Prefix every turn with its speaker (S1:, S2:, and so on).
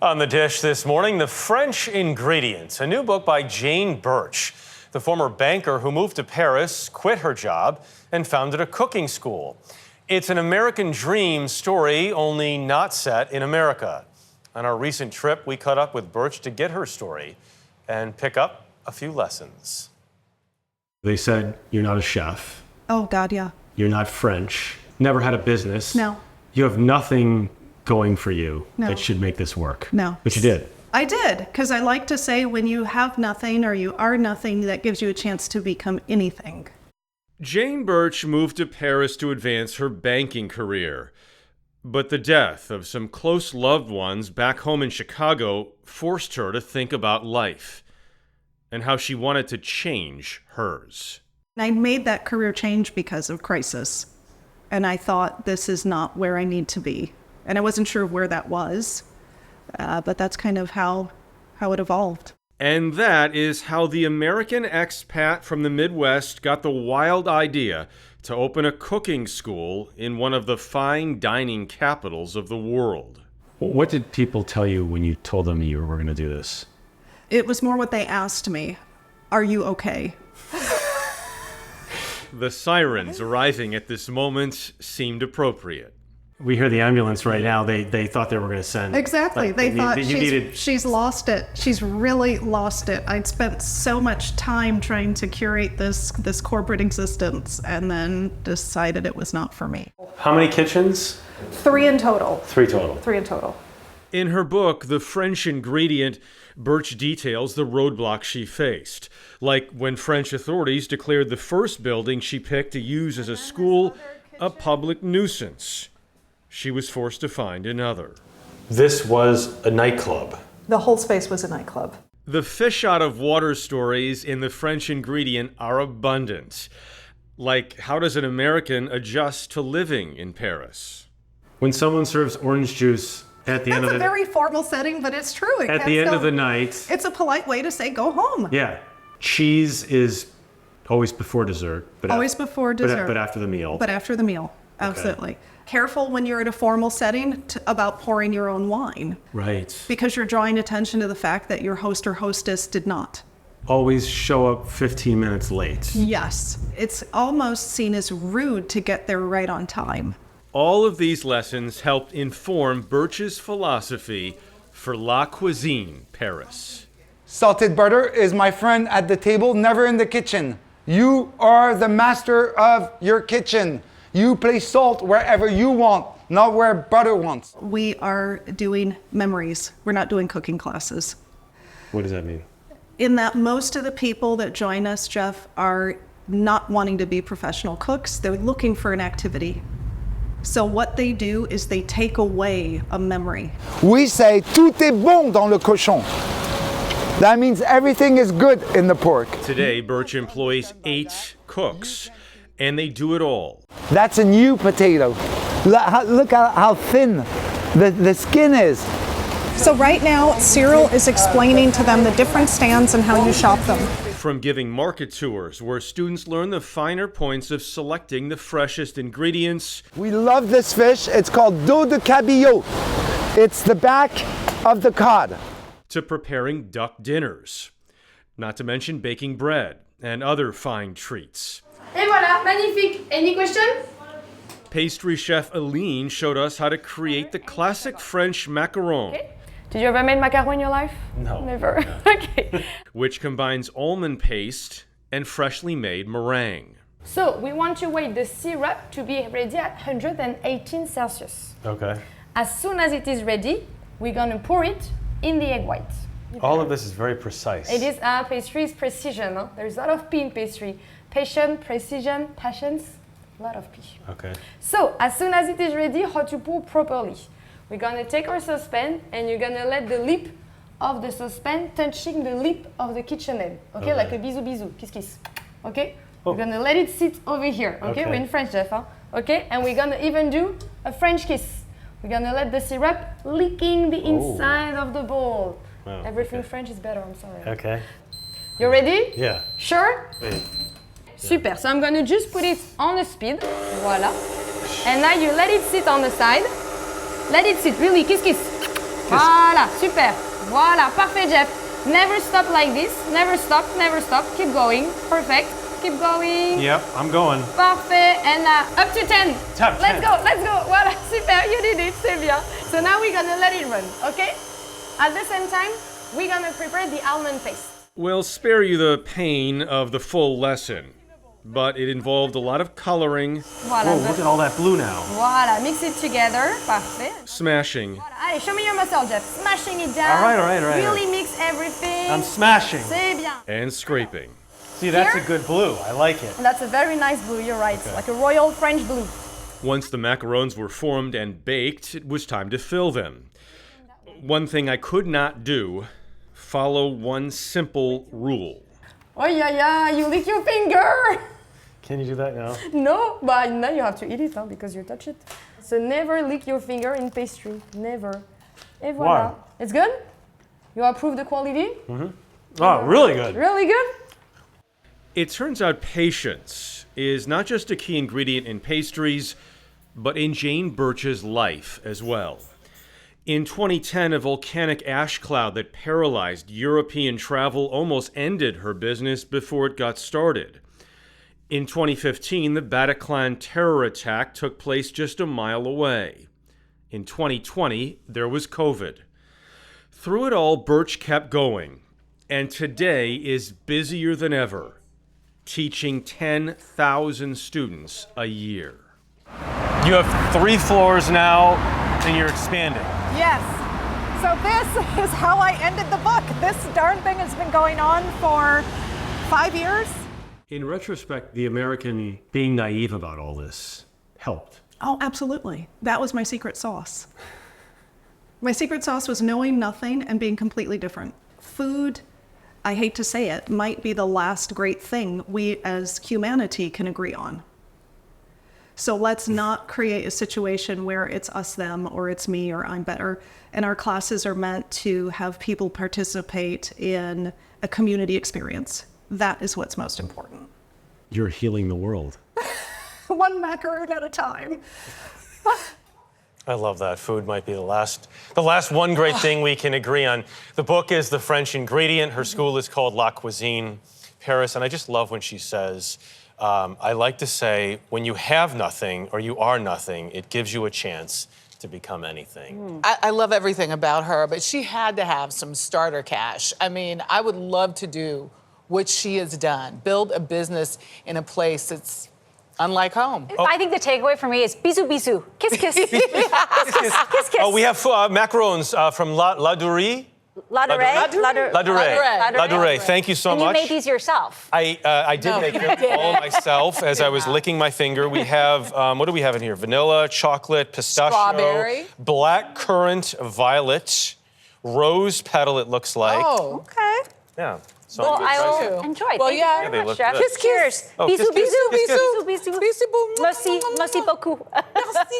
S1: On the dish this morning, The French Ingredient, a new book by Jane Bertch, the former banker who moved to Paris, quit her job, and founded a cooking school. It's an American dream story, only not set in America. On our recent trip, we caught up with Bertch to get her story and pick up a few lessons.
S2: They said, you're not a chef.
S3: Oh, God, yeah.
S2: You're not French. Never had a business.
S3: No.
S2: You have nothing going for you
S3: No.
S2: that should make this work.
S3: No.
S2: But you did.
S3: I did, because I like to say when you have nothing or you are nothing, that gives you a chance to become anything.
S1: Jane Bertch moved to Paris to advance her banking career. But the death of some close loved ones back home in Chicago forced her to think about life and how she wanted to change hers.
S3: I made that career change because of crisis. And I thought, this is not where I need to be. And I wasn't sure where that was, but that's kind of how it evolved.
S1: And that is how the American expat from the Midwest got the wild idea to open a cooking school in one of the fine dining capitals of the world.
S2: What did people tell you when you told them you were going to do this?
S3: It was more what they asked me. Are you okay?
S1: The sirens arriving at this moment seemed appropriate.
S2: We hear the ambulance right now. They thought they were going to send...
S3: Exactly.
S2: Like,
S3: they thought
S2: needed...
S3: she's lost it. She's really lost it. I'd spent so much time trying to curate this corporate existence and then decided it was not for me.
S2: How many kitchens?
S3: 3 in total.
S2: 3 total.
S3: 3 in total.
S1: In her book, The French Ingredient, Bertch details the roadblocks she faced, like when French authorities declared the first building she picked to use as a school a public nuisance. She was forced to find another.
S2: This was a nightclub.
S3: The whole space was a nightclub.
S1: The fish out of water stories in The French Ingredient are abundant. Like, how does an American adjust to living in Paris?
S2: When someone serves orange juice at the end of the...
S3: That's a very formal setting, but it's true.
S2: At the end of the night...
S3: It's a polite way to say go home.
S2: Yeah. Cheese is always before dessert. But
S3: always before dessert.
S2: But after the meal.
S3: But after the meal, absolutely. Okay. Careful when you're at a formal setting about pouring your own wine.
S2: Right.
S3: Because you're drawing attention to the fact that your host or hostess did not.
S2: Always show up 15 minutes late.
S3: Yes. It's almost seen as rude to get there right on time.
S1: All of these lessons helped inform Bertch's philosophy for La Cuisine Paris.
S4: Salted butter is my friend at the table, never in the kitchen. You are the master of your kitchen. You place salt wherever you want, not where butter wants.
S3: We are doing memories. We're not doing cooking classes.
S2: What does that mean?
S3: In that most of the people that join us, Jeff, are not wanting to be professional cooks. They're looking for an activity. So what they do is they take away a memory.
S4: We say, tout est bon dans le cochon. That means everything is good in the pork.
S1: Today, Bertch employs 8 cooks, and they do it all.
S4: That's a new potato. Look how thin the skin is.
S3: So right now, Cyril is explaining to them the different stands and how you shop them.
S1: From giving market tours where students learn the finer points of selecting the freshest ingredients.
S4: We love this fish. It's called dos de cabillaud. It's the back of the cod.
S1: To preparing duck dinners. Not to mention baking bread and other fine treats.
S5: Et voilà, magnifique. Any questions?
S1: Pastry chef Aline showed us how to create the classic French macaron.
S5: Okay. Did you ever make macaron in your life?
S2: No.
S5: Never. No. Okay.
S1: Which combines almond paste and freshly made meringue.
S5: So we want to wait the syrup to be ready at 118 Celsius.
S2: Okay.
S5: As soon as it is ready, we're gonna pour it in the egg white.
S2: All of this is very precise.
S5: It is pastry is precision. Huh? There's a lot of P in pastry. Patience, precision, patience, a lot of P.
S2: Okay.
S5: So as soon as it is ready, how to pour properly. We're gonna take our saucepan and you're gonna let the lip of the saucepan touching the lip of the KitchenAid. Okay, like a bisou bisou, kiss kiss. Okay?
S2: Oh.
S5: We're gonna let it sit over here. Okay, we're in French, Jeff. Huh? Okay, and we're gonna even do a French kiss. We're gonna let the syrup licking the inside of the bowl.
S2: Wow,
S5: Everything
S2: okay.
S5: French is better, I'm sorry.
S2: Okay.
S5: You ready?
S2: Yeah.
S5: Sure?
S2: Wait.
S5: Super, so I'm gonna just put it on the speed, voila. And now you let it sit on the side. Let it sit, really, kiss kiss. Voilà, super. Voilà, parfait, Jeff. Never stop like this. Never stop, never stop. Keep going. Perfect. Keep going.
S2: Yep, I'm going.
S5: Parfait. And up to 10.
S2: Top
S5: Let's
S2: 10.
S5: go, let's go. Voilà, super. You did it, c'est bien. So now we're gonna let it run, okay? At the same time, we're gonna prepare the almond paste.
S1: We'll spare you the pain of the full lesson, but it involved a lot of coloring,
S5: Voilà.
S2: Whoa, look at all that blue now.
S5: Voilà, mix it together. Parfait.
S1: smashing,
S5: Voilà. Allez, show me your muscle, Jeff. Smashing it down.
S2: All right.
S5: Really mix everything.
S2: I'm smashing.
S5: C'est bien.
S1: and scraping.
S2: See, that's
S5: Here?
S2: a good blue. I like it.
S5: And that's a very nice blue, you're right. Like a royal French blue.
S1: Once the macarons were formed and baked, it was time to fill them. One thing I could not do, follow one simple rule.
S5: Oh yeah, you lick your finger.
S2: Can you do that now?
S5: No, but now you have to eat it, huh, because you touch it. So never lick your finger in pastry, never. Et voilà.
S2: Why?
S5: It's good? You approve the quality?
S2: Oh, really good.
S5: Really good?
S1: It turns out patience is not just a key ingredient in pastries, but in Jane Bertch's life as well. In 2010, a volcanic ash cloud that paralyzed European travel almost ended her business before it got started. In 2015, the Bataclan terror attack took place just a mile away. In 2020, there was COVID. Through it all, Bertch kept going, and today is busier than ever, teaching 10,000 students a year.
S2: You have 3 floors now, and you're expanding.
S6: Yes. So this is how I ended the book. This darn thing has been going on for 5 years.
S2: In retrospect, the American being naive about all this helped.
S3: Oh, absolutely. That was my secret sauce. My secret sauce was knowing nothing and being completely different. Food, I hate to say it, might be the last great thing we as humanity can agree on. So let's not create a situation where it's us, them, or it's me, or I'm better. And our classes are meant to have people participate in a community experience. That is what's most important.
S2: You're healing the world.
S3: One macaron at a time.
S1: I love that. Food might be the last one great thing we can agree on. The book is The French Ingredient. Her school is called La Cuisine Paris. And I just love when she says, I like to say, when you have nothing or you are nothing, it gives you a chance to become anything.
S7: I love everything about her, but she had to have some starter cash. I mean, I would love to do what she has done, build a business in a place that's unlike home.
S8: I think the takeaway for me is bisou bisou, kiss kiss, kiss kiss.
S1: Oh, we have macarons from La Durée.
S8: La
S1: Durée. Thank you so
S8: and
S1: much.
S8: you made these yourself.
S1: I did make them all myself as I was licking my finger. We have, what do we have in here? Vanilla, chocolate, pistachio,
S7: Strawberry.
S1: black currant, violet, rose petal it looks like.
S7: Oh,
S8: Okay.
S1: Yeah. So
S8: Well,
S1: I'm
S8: I
S1: excited.
S8: will enjoy.
S7: Well,
S8: Thank
S7: yeah.
S8: you
S1: Yeah, they
S8: very much,
S1: look
S8: Jeff.
S1: good.
S7: Kiss, kiss.
S1: Oh,
S8: Bisous,
S1: kiss, kiss,
S8: bisous,
S1: kiss, kiss.
S8: bisous, bisous.
S7: Bisous.
S8: Merci, merci beaucoup.
S7: Merci.